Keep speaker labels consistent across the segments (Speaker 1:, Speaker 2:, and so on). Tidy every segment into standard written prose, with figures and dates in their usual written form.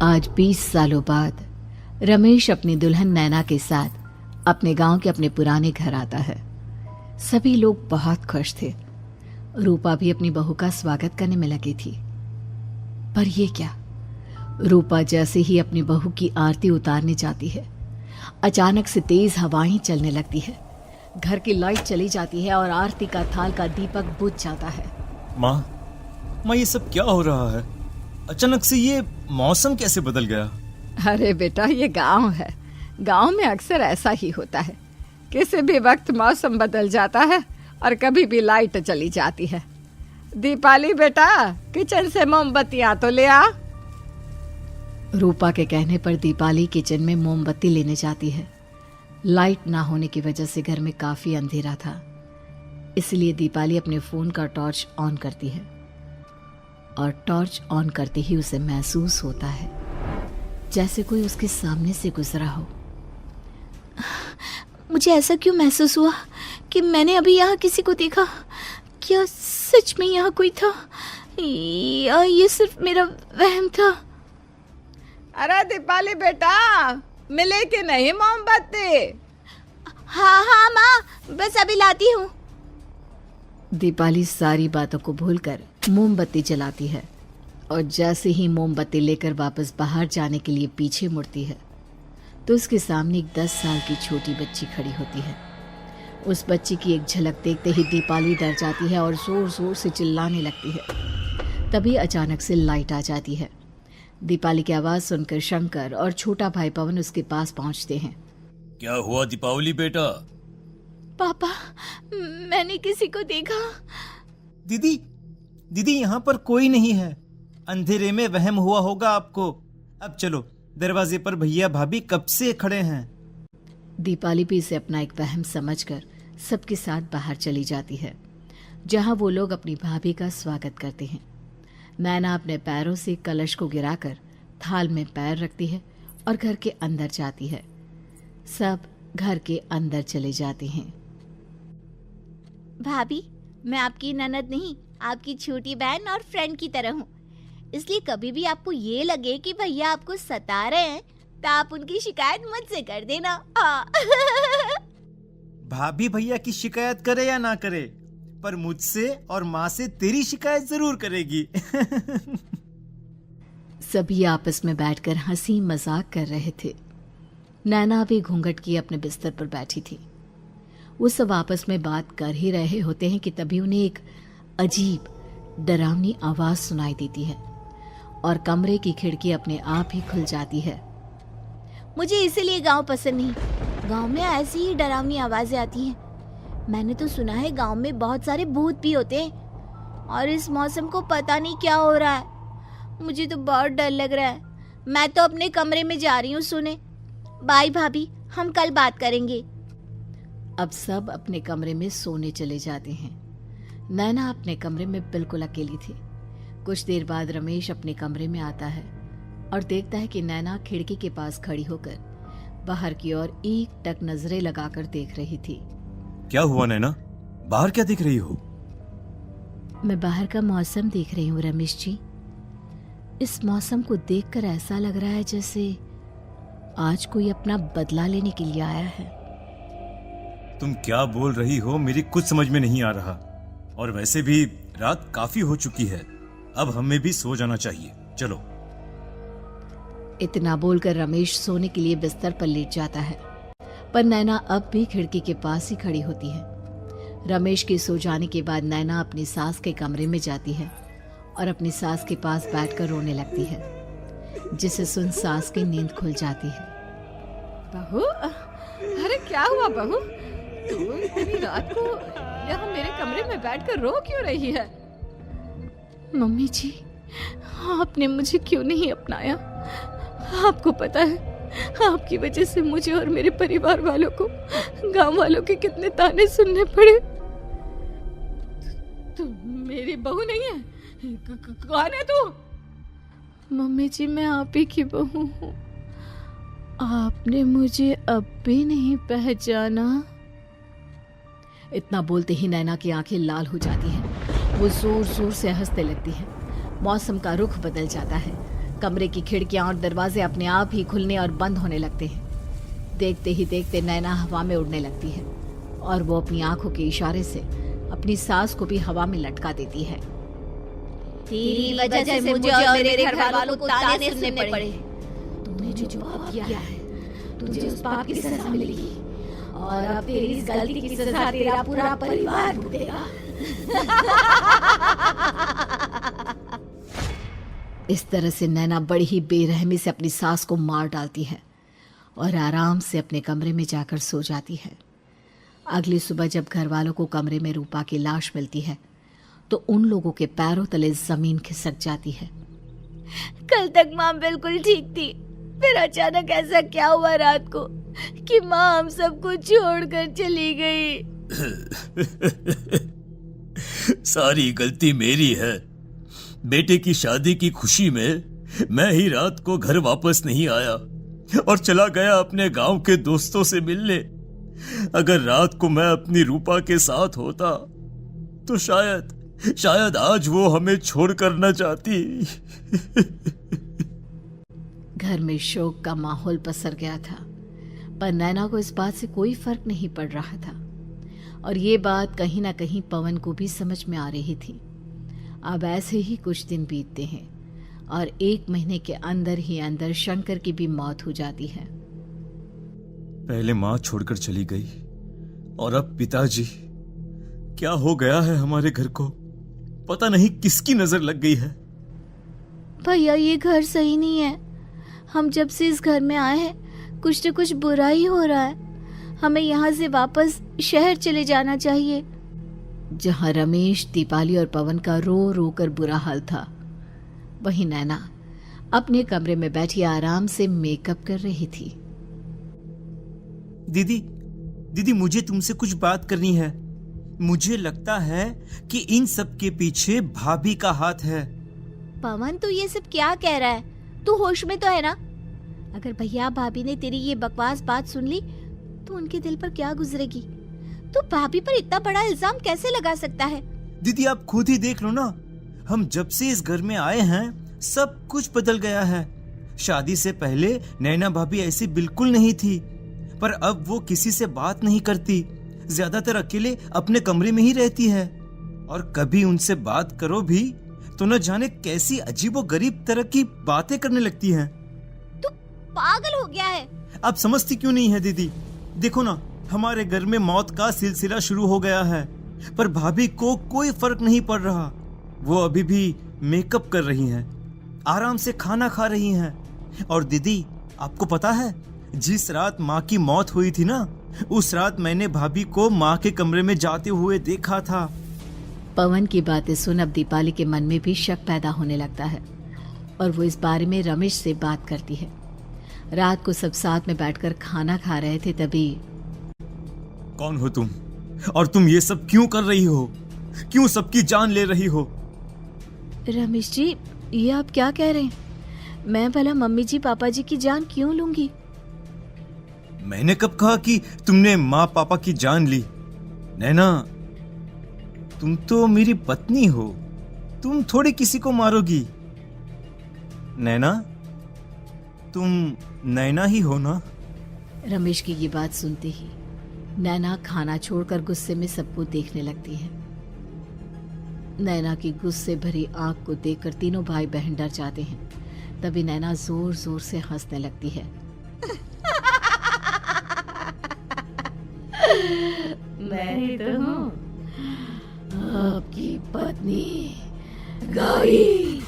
Speaker 1: आज 20 सालों बाद रमेश अपनी दुल्हन नैना के साथ अपने गांव के अपने पुराने घर आता है। सभी लोग बहुत खुश थे। रूपा भी अपनी बहू का स्वागत करने में लगी थी। पर ये क्या, रूपा जैसे ही अपनी बहू की आरती उतारने जाती है, अचानक से तेज हवाएं चलने लगती है। घर की लाइट चली जाती है और आरती का थाल का दीपक बुझ जाता है।
Speaker 2: माँ, ये सब क्या हो रहा है? अचानक से ये मौसम कैसे बदल गया?
Speaker 3: अरे बेटा, ये गांव है। गांव में अक्सर ऐसा ही होता है। किसी भी वक्त मौसम बदल जाता है और कभी भी लाइट चली जाती है। दीपाली बेटा, किचन से मोमबत्तियां तो ले आ।
Speaker 1: रूपा के कहने पर दीपाली किचन में मोमबत्ती लेने जाती है। लाइट ना होने की वजह से घर में काफी अंधेरा था, इसलिए दीपाली अपने फोन का टॉर्च ऑन करती है और टॉर्च ऑन करते ही उसे महसूस होता है जैसे कोई उसके सामने से गुजरा हो।
Speaker 4: मुझे ऐसा क्यों महसूस हुआ कि मैंने अभी यहाँ किसी को देखा? क्या सच में यहाँ कोई था या ये सिर्फ मेरा वहम था?
Speaker 3: अरे दीपाली बेटा, मिले कि नहीं मोमबत्ती?
Speaker 4: हाँ माँ, बस अभी लाती हूँ।
Speaker 1: दीपाली सारी बातों को भूलकर मोमबत्ती जलाती है और जैसे ही मोमबत्ती लेकर वापस बाहर जाने के लिए पीछे मुड़ती है तो उसके सामने एक 10 साल की छोटी बच्ची खड़ी होती है। उस बच्ची की एक झलक देखते ही दीपाली डर जाती है और जोर जोर से चिल्लाने लगती है। तभी अचानक से लाइट आ जाती है। दीपाली की आवाज सुनकर शंकर और छोटा भाई पवन उसके पास पहुंचते हैं।
Speaker 2: क्या हुआ दीपावली बेटा?
Speaker 4: पापा, मैंने किसी को देखा।
Speaker 2: दीदी, यहाँ पर कोई नहीं है। अंधेरे में वहम हुआ होगा आपको। अब चलो, दरवाजे पर भैया भाभी कब से खड़े हैं।
Speaker 1: दीपाली भी इसे अपना एक वहम समझकर सबके साथ बाहर चली जाती है, जहां वो लोग अपनी भाभी का स्वागत करते हैं। नैना अपने पैरों से कलश को गिराकर थाल में पैर रखती है और घर के अंदर जाती है। सब घर के अंदर चले जाते हैं।
Speaker 4: भाभी, मैं आपकी ननद नहीं, आपकी छोटी बहन और फ्रेंड की तरह हूँ। इसलिए कभी भी आपको ये लगे कि भैया आपको सता रहे हैं तो आप उनकी शिकायत मुझसे कर देना।
Speaker 2: भाभी भैया की शिकायत करे या ना करे, पर मुझसे और माँ से तेरी शिकायत जरूर करेगी।
Speaker 1: सभी आपस में बैठकर हंसी मजाक कर रहे थे। नैना भी घूंघट किए अपने बिस्तर पर बैठी थी। वो सब आपस में बात कर ही रहे होते हैं कि तभी उन्हें एक अजीब डरावनी आवाज सुनाई देती है और कमरे की खिड़की अपने आप ही खुल जाती है।
Speaker 4: मुझे इसीलिए गांव पसंद नहीं। गांव में ऐसी ही डरावनी आवाजें आती हैं। मैंने तो सुना है गांव में बहुत सारे भूत भी होते हैं और इस मौसम को पता नहीं क्या हो रहा है। मुझे तो बहुत डर लग रहा है। मैं तो अपने कमरे में जा रही हूँ सोने। बाय भाभी, हम कल बात करेंगे।
Speaker 1: अब सब अपने कमरे में सोने चले जाते हैं। नैना अपने कमरे में बिल्कुल अकेली थी। कुछ देर बाद रमेश अपने कमरे में आता है और देखता है कि नैना खिड़की के पास खड़ी होकर बाहर की ओर एक टक नजरें लगाकर देख रही थी।
Speaker 2: क्या हुआ नैना? बाहर क्या देख रही हो?
Speaker 1: मैं बाहर का मौसम देख रही हूँ रमेश जी। इस मौसम को देखकर ऐसा लग रहा है जैसे आज कोई अपना बदला लेने के लिए आया है।
Speaker 2: तुम क्या बोल रही हो? मेरी कुछ समझ में नहीं आ रहा। और वैसे भी रात काफी हो चुकी है, अब हमें भी सो जाना चाहिए। चलो।
Speaker 1: इतना बोलकर रमेश सोने के लिए बिस्तर पर लेट जाता है, पर नैना अब भी खिड़की के पास ही खड़ी होती है। रमेश के सो जाने के बाद नैना अपनी सास के कमरे में जाती है और अपनी सास के पास बैठकर रोने लगती है, जिसे सुन सास की नींद खुल जाती है।
Speaker 3: बहू, अरे क्या हुआ बहू? तू इतनी रात को यहाँ मेरे कमरे में बैठकर रो क्यों रही है?
Speaker 4: मम्मी जी, आपने मुझे क्यों नहीं अपनाया? आपको पता है, आपकी वजह से मुझे और मेरे परिवार वालों को गांव वालों के कितने ताने सुनने पड़े।
Speaker 3: तू मेरी बहू नहीं है? कौन है तू?
Speaker 4: मम्मी जी, मैं आप ही की बहू हूँ। आपने मुझे अब भी नहीं पहचाना?
Speaker 1: इतना बोलते ही नैना की आंखें लाल हो जाती हैं। वो जोर जोर से हंसने लगती है। मौसम का रुख बदल जाता है। कमरे की खिड़कियां और दरवाजे अपने आप ही खुलने और बंद होने लगते हैं। देखते ही देखते नैना हवा में उड़ने लगती है और वो अपनी आंखों के इशारे से अपनी सास को भी हवा में लटका देती है।
Speaker 4: तेरी वजह से मुझे और मेरे घर वालों को ताने सुनने पड़े।
Speaker 1: तूने जो पाप किया है तुझे उस पाप की सजा मिलेगी और अब तेरी इस गलती की सजा तेरा पूरा परिवार भुगतेगा। इस तरह से नैना बड़ी ही बेरहमी से अपनी सास को मार डालती है और आराम से अपने कमरे में जाकर सो जाती है। अगली सुबह जब घर वालों को कमरे में रूपा की लाश मिलती है तो उन लोगों के पैरों तले जमीन खिसक जाती है।
Speaker 4: कल तक माँ बिल्कुल ठीक थी, फिर अचानक ऐसा क्या हुआ रात को कि माँ हम सबको छोड़कर चली गई।
Speaker 2: सारी गलती मेरी है। बेटे की शादी की खुशी में मैं ही रात को घर वापस नहीं आया और चला गया अपने गांव के दोस्तों से मिलने। अगर रात को मैं अपनी रूपा के साथ होता तो शायद आज वो हमें छोड़कर न जाती।
Speaker 1: घर में शोक का माहौल पसर गया था, पर नैना को इस बात से कोई फर्क नहीं पड़ रहा था और ये बात कहीं ना कहीं पवन को भी समझ में आ रही थी। अब ऐसे ही कुछ दिन बीतते हैं और 1 महीने के अंदर ही अंदर शंकर की भी मौत हो जाती है।
Speaker 2: पहले माँ छोड़कर चली गई और अब पिताजी। क्या हो गया है हमारे घर को? पता नहीं किसकी नजर लग गई है।
Speaker 4: भैया ये घर सही नहीं है। हम जब से इस घर में आए हैं कुछ न कुछ बुरा ही हो रहा है। हमें यहाँ से वापस शहर चले जाना चाहिए।
Speaker 1: जहाँ रमेश, दीपाली और पवन का रो रो कर बुरा हाल था, वहीं नैना अपने कमरे में बैठी आराम से मेकअप कर रही थी।
Speaker 2: दीदी मुझे तुमसे कुछ बात करनी है। मुझे लगता है कि इन सब के पीछे भाभी का हाथ है।
Speaker 4: पवन तू ये सब क्या कह रहा है? तू होश में तो है ना? अगर भैया भाभी ने तेरी ये बकवास बात सुन ली तो उनके दिल पर क्या गुजरेगी? तू भाभी पर इतना बड़ा इल्जाम कैसे लगा सकता है?
Speaker 2: दीदी आप खुद ही देख लो ना, हम जब से इस घर में आए हैं सब कुछ बदल गया है। शादी से पहले नैना भाभी ऐसी बिल्कुल नहीं थी, पर अब वो किसी से बात नहीं करती, ज्यादातर अकेले अपने कमरे में ही रहती है और कभी उनसे बात करो भी तो न जाने कैसी अजीबोगरीब तरह की बातें करने लगती हैं।
Speaker 4: तू पागल हो गया है?
Speaker 2: आप समझती क्यों नहीं है दीदी? देखो ना, हमारे घर में मौत का सिलसिला शुरू हो गया है, पर भाभी को कोई फर्क नहीं पड़ रहा। वो अभी भी मेकअप कर रही हैं, आराम से खाना खा रही हैं। और दीदी आपको पता है, जिस रात माँ की मौत हुई थी ना, उस रात मैंने भाभी को माँ के कमरे में जाते हुए देखा था।
Speaker 1: पवन की बातें सुन अब दीपाली के मन में भी शक पैदा होने लगता है और वो इस बारे में रमेश से बात करती है। रात को सब साथ में बैठकर खाना खा रहे थे, तभी
Speaker 2: कौन हो तुम और तुम ये सब क्यों कर रही हो? क्यों सबकी जान ले रही हो?
Speaker 4: रमेश जी ये आप क्या कह रहे हैं? मैं भला मम्मी जी पापा जी की जान क्यों लूंगी?
Speaker 2: मैंने कब कहा कि तुमने माँ पापा की जान ली? नैना तुम तो मेरी पत्नी हो, तुम थोड़ी किसी को मारोगी। नैना तुम नैना ही हो ना?
Speaker 1: रमेश की ये बात सुनते ही नैना खाना छोड़कर गुस्से में सबको देखने लगती है। नैना की गुस्से भरी आंख को देखकर तीनों भाई बहन डर जाते हैं। तभी नैना जोर जोर से हंसने लगती है। मैं तो हूँ आपकी पत्नी गौरी।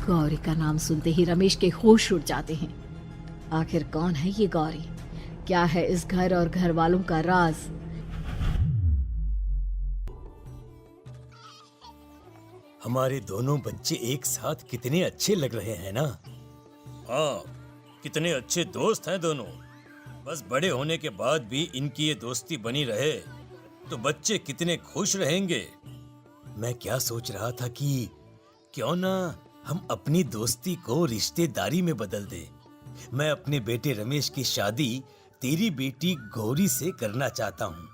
Speaker 1: गौरी का नाम सुनते ही रमेश के होश उड़ जाते हैं। आखिर कौन है ये गौरी? क्या है इस घर और घर वालों का राज?
Speaker 5: हमारे दोनों बच्चे एक साथ कितने अच्छे लग रहे हैं ना?
Speaker 2: हाँ, कितने अच्छे दोस्त हैं दोनों। बस बड़े होने के बाद भी इनकी ये दोस्ती बनी रहे तो बच्चे कितने खुश रहेंगे।
Speaker 5: मैं क्या सोच रहा था कि क्यों ना हम अपनी दोस्ती को रिश्तेदारी में बदल दें। मैं अपने बेटे रमेश की शादी तेरी बेटी गौरी से करना चाहता हूँ।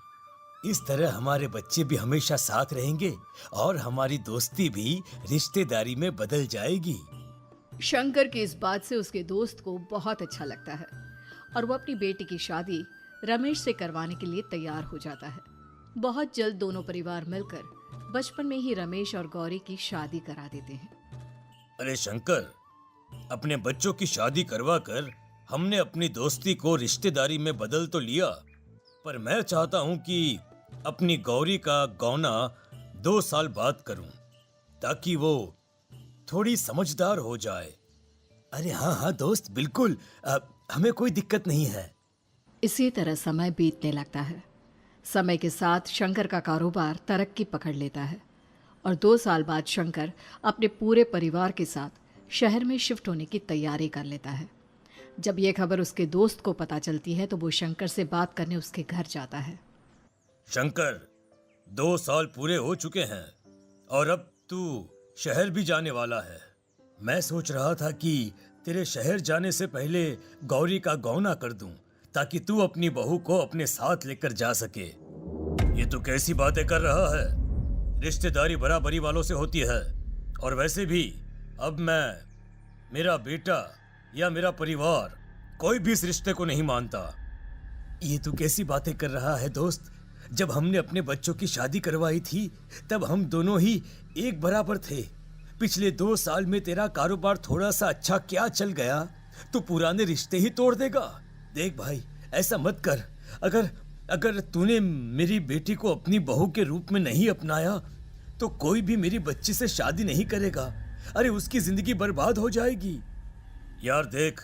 Speaker 5: इस तरह हमारे बच्चे भी हमेशा साथ रहेंगे और हमारी दोस्ती भी रिश्तेदारी में बदल जाएगी।
Speaker 1: शंकर की इस बात से उसके दोस्त को बहुत अच्छा लगता है और वो अपनी बेटी की शादी रमेश से करवाने के लिए तैयार हो जाता है। बहुत जल्द दोनों परिवार मिलकर बचपन में ही रमेश और गौरी की शादी करा देते हैं।
Speaker 5: अरे शंकर, अपने बच्चों की शादी करवा कर हमने अपनी दोस्ती को रिश्तेदारी में बदल तो लिया, पर मैं चाहता हूं कि अपनी गौरी का गौना 2 साल बाद करूं, ताकि वो थोड़ी समझदार हो जाए। अरे हाँ दोस्त, बिल्कुल, हमें कोई दिक्कत नहीं है।
Speaker 1: इसी तरह समय बीतने लगता है। समय के साथ शंकर का कारोबार तरक्की पकड़ लेता है और 2 साल बाद शंकर अपने पूरे परिवार के साथ शहर में शिफ्ट होने की तैयारी कर लेता है। जब यह खबर उसके दोस्त को पता चलती है तो वो शंकर से बात करने उसके घर जाता है।
Speaker 5: शंकर, 2 साल पूरे हो चुके हैं और अब तू शहर भी जाने वाला है। मैं सोच रहा था कि तेरे शहर जाने से पहले गौरी का गौना कर दूं, ताकि तू अपनी बहू को अपने साथ लेकर जा सके। ये तू कैसी बातें कर रहा है? रिश्तेदारी बराबरी वालों से होती है, और वैसे भी अब मेरा बेटा या मेरा परिवार कोई भी इस रिश्ते को नहीं मानता। ये तू कैसी बातें कर रहा है दोस्त? जब हमने अपने बच्चों की शादी करवाई थी तब हम दोनों ही एक बराबर थे। पिछले 2 साल में तेरा कारोबार थोड़ा सा अच्छा क्या चल गया, तो पुराने रिश्ते ही तोड़ देगा। देख भाई, ऐसा मत कर। अगर तूने मेरी बेटी को अपनी बहू के रूप में नहीं अपनाया तो कोई भी मेरी बच्ची से शादी नहीं करेगा। अरे उसकी जिंदगी बर्बाद हो जाएगी। यार देख,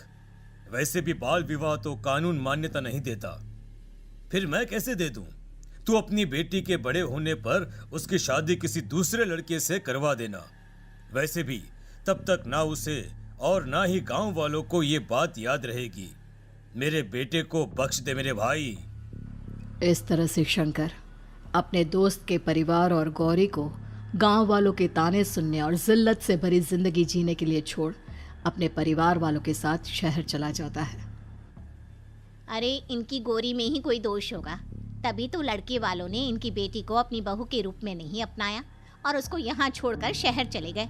Speaker 5: वैसे भी बाल विवाह तो कानून मान्यता नहीं देता, फिर मैं कैसे दे दूं? तू अपनी बेटी के बड़े होने पर उसकी शादी किसी दूसरे लड़के से करवा देना। वैसे भी तब तक ना उसे और ना ही गांव वालों को ये बात याद रहेगी। मेरे बेटे को बख्श दे मेरे भाई।
Speaker 1: इस तरह से शंकर अपने दोस्त के परिवार और गौरी को गांव वालों के ताने सुनने और जिल्लत से भरी जिंदगी जीने के लिए छोड़ अपने परिवार वालों के साथ शहर चला जाता है।
Speaker 4: अरे इनकी गौरी में ही कोई दोष होगा, तभी तो लड़के वालों ने इनकी बेटी को अपनी बहू के रूप में नहीं अपनाया और उसको यहाँ छोड़कर शहर चले गए।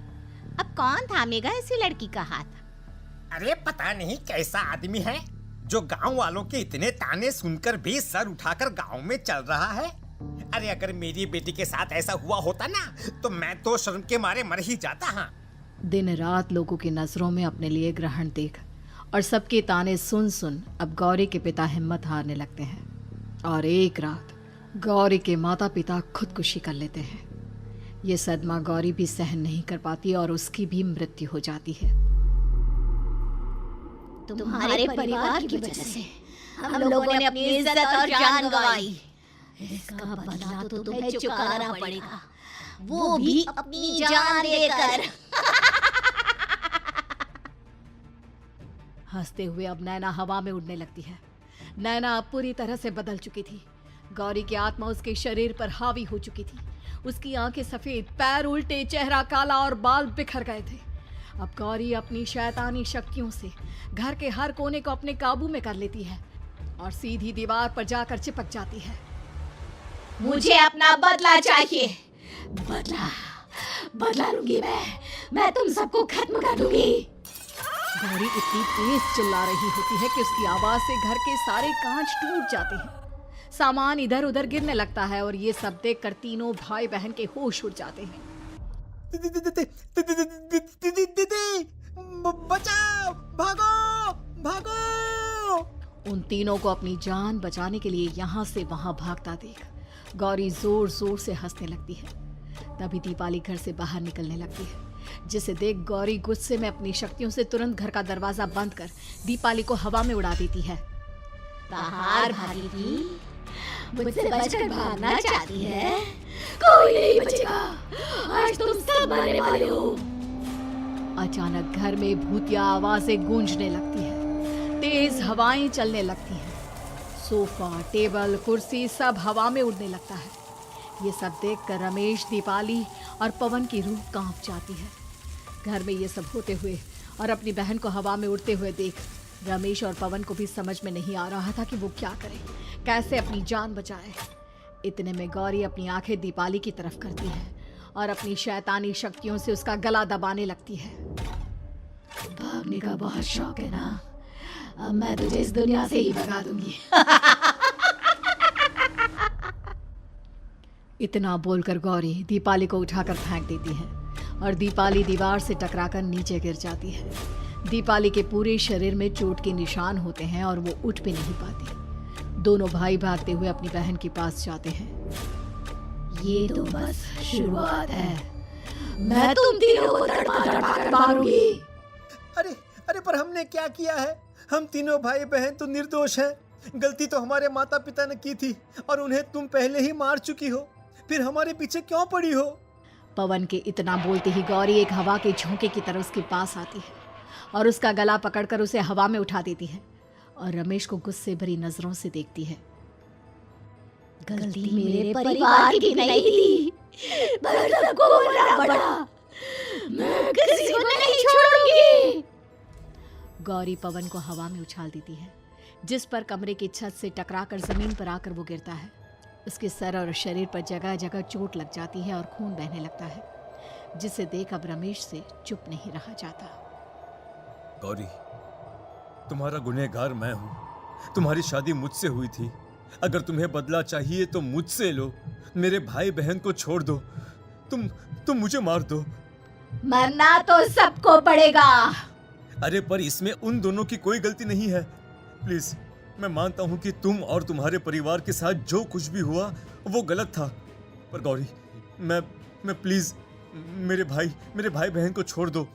Speaker 4: अब कौन थामेगा ऐसी लड़की का हाथ?
Speaker 6: अरे पता नहीं कैसा आदमी है जो गांव वालों के इतने ताने सुनकर भी सर उठाकर गांव में चल रहा है। अरे अगर मेरी बेटी के साथ ऐसा हुआ होता ना तो मैं तो शर्म के मारे मर ही जाता। हाँ,
Speaker 1: दिन रात लोगों की नजरों में अपने लिए ग्रहण देख और सबके ताने सुन सुन अब गौरी के पिता हिम्मत हारने लगते हैं और एक रात गौरी के माता पिता खुदकुशी कर लेते हैं। ये सदमा गौरी भी सहन नहीं कर पाती और उसकी भी मृत्यु हो जाती है।
Speaker 4: तुम्हारे परिवार की वजह से हम लोगों ने अपनी इज्जत और जान गंवाई। इसका बदला तो तुम्हें चुकाना पड़ेगा, वो भी अपनी जान देकर।
Speaker 1: हंसते हुए अब नैना हवा में उड़ने लगती है। नैना अब पूरी तरह से बदल चुकी थी। गौरी की आत्मा उसके शरीर पर हावी हो चुकी थी। उसकी आंखें सफेद, पैर उल्टे, चेहरा काला और बाल बिखर गए थे। अब गौरी अपनी शैतानी शक्तियों से घर के हर कोने को अपने काबू में कर लेती है और सीधी दीवार पर जाकर चिपक जाती है।
Speaker 4: मुझे अपना बदला चाहिए। बदला लूंगी मैं तुम सबको खत्म कर दूंगी।
Speaker 1: गौरी इतनी तेज चिल्ला रही होती है कि उसकी आवाज से घर के सारे कांच टूट जाते हैं। सामान इधर उधर गिरने लगता है और ये सब देखकर तीनों भाई बहन के होश उड़ जाते हैं।
Speaker 6: बचाओ, भागो भागो।
Speaker 1: उन तीनों को अपनी जान बचाने के लिए यहाँ से वहां भागता देख गौरी जोर जोर से हंसने लगती है। तभी दीपाली घर से बाहर निकलने लगती है, जिसे देख गौरी गुस्से में अपनी शक्तियों से तुरंत घर का दरवाजा बंद कर दीपाली को हवा में उड़ा देती है।
Speaker 4: बाहर भागी थी, मुझसे बचकर भागना चाहती है? कोई नहीं बचेगा, आज तुम सब मरने वाले हो।
Speaker 1: अचानक घर में भूतिया आवाजें गूंजने लगती है, तेज हवाएं चलने लगती हैं। सोफा, टेबल, कुर्सी सब हवा में उड़ने लगता है। ये सब देखकर रमेश, दीपाली और पवन की रूह कांप जाती है। घर में ये सब होते हुए और अपनी बहन को हवा में उड़ते हुए देख रमेश और पवन को भी समझ में नहीं आ रहा था कि वो क्या करे, कैसे अपनी जान बचाए। इतने में गौरी अपनी आंखें दीपाली की तरफ करती है और अपनी शैतानी शक्तियों से उसका गला दबाने लगती है। भगने का बहुत शौक है ना, अब मैं तुझे इस दुनिया से ही भगा दूंगी। इतना बोलकर गौरी दीपाली को उठाकर फेंक देती है और दीपाली दीवार से टकराकर नीचे गिर जाती है। दीपाली के पूरे शरीर में चोट के निशान होते हैं और वो उठ भी नहीं पाती। दोनों भाई भागते हुए अपनी बहन के पास जाते हैं। ये तो बस शुरुआत है, मैं तुम तीनों को तड़पा कर मारूंगी।
Speaker 2: अरे अरे, पर हमने क्या किया है? हम तीनों भाई बहन तो निर्दोष हैं। गलती तो हमारे माता पिता ने की थी और उन्हें तुम पहले ही मार चुकी हो, फिर हमारे पीछे क्यों पड़ी हो?
Speaker 1: पवन के इतना बोलते ही गौरी एक हवा के झोंके की तरह उसके पास आती है और उसका गला पकड़कर उसे हवा में उठा देती है और रमेश को गुस्से भरी नजरों से देखती है।
Speaker 4: गलती मेरे परिवार की नहीं थी, पर सबको बोलना पड़ा। मैं किसी को नहीं छोड़ूंगी।
Speaker 1: गौरी पवन को हवा में उछाल देती है, जिस पर कमरे की छत से टकराकर जमीन पर आकर वो गिरता है। उसके सर और शरीर पर जगह जगह चोट लग जाती है और खून बहने लगता है, जिसे देख अब रमेश से चुप नहीं रहा जाता।
Speaker 2: गौरी, तुम्हारा गुनहगार मैं हूँ। तुम्हारी शादी मुझसे हुई थी। अगर तुम्हें बदला चाहिए तो मुझसे लो। मेरे भाई बहन को छोड़ दो। तुम मुझे मार दो।
Speaker 4: मरना तो सबको पड़ेगा।
Speaker 2: अरे पर इसमें उन दोनों की कोई गलती नहीं है। प्लीज, मैं मानता हूँ कि तुम और तुम्हारे परिवार के साथ जो कुछ भी हुआ वो गलत था, पर गौरी, मैं प्लीज मेरे भाई बहन को छोड़ दो।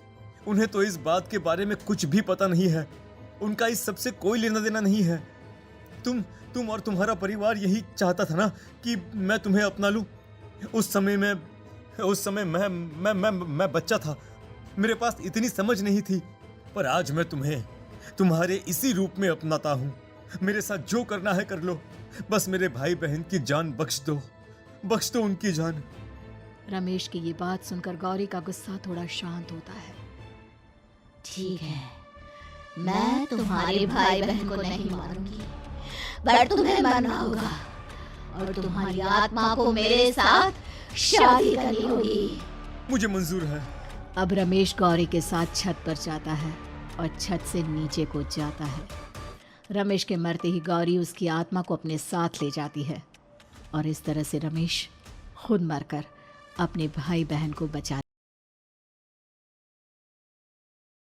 Speaker 2: उन्हें तो इस बात के बारे में कुछ भी पता नहीं है। उनका इस सबसे कोई लेना देना नहीं है। तुम और तुम्हारा परिवार यही चाहता था ना कि मैं तुम्हें अपना लूं। उस समय मैं बच्चा था, मेरे पास इतनी समझ नहीं थी, पर आज मैं तुम्हें तुम्हारे इसी रूप में अपनाता हूँ। मेरे साथ जो करना है कर लो, बस मेरे भाई बहन की जान बख्श दो उनकी जान।
Speaker 1: रमेश की ये बात सुनकर गौरी का गुस्सा थोड़ा शांत होता है।
Speaker 4: ठीक है, मैं तुम्हारे भाई बहन को नहीं मारूंगी, पर तुम्हें मरना होगा और तुम्हारी आत्मा को मेरे साथ शादी करनी होगी।
Speaker 2: मुझे मंजूर है।
Speaker 1: अब रमेश गौरी के साथ छत पर जाता है और छत से नीचे को जाता है। रमेश के मरते ही गौरी उसकी आत्मा को अपने साथ ले जाती है और इस तरह से रमेश खुद मरकर अपने भाई बहन को बचा